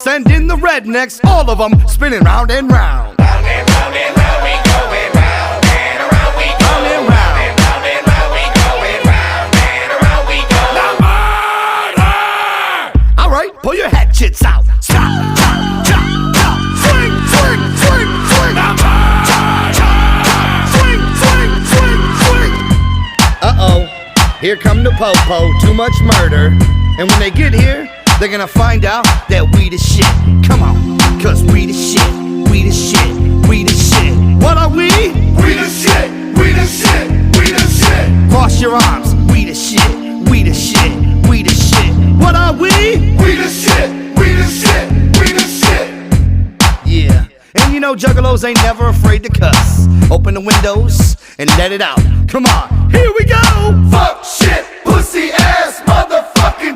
Send in the rednecks, all of them spinning round and round. Round and round and round we going round and around we go. Round and round. Round and round we going round and around we go. All right, pull your hatchets out. Stop, chop, chop, chop. Swing, swing, swing, swing. Swing, swing, swing, swing. Uh-oh, here come the po-po, too much murder. And when they get here, they're gonna find out that we the shit. Come on, cause we the shit, we the shit, we the shit. What are we? We the shit, we the shit, we the shit. Cross your arms, we the shit, we the shit, we the shit. What are we? We the shit, we the shit, we the shit. Yeah, and you know juggalos ain't never afraid to cuss. Open the windows and let it out. Come on, here we go. Fuck shit, pussy ass, motherfucking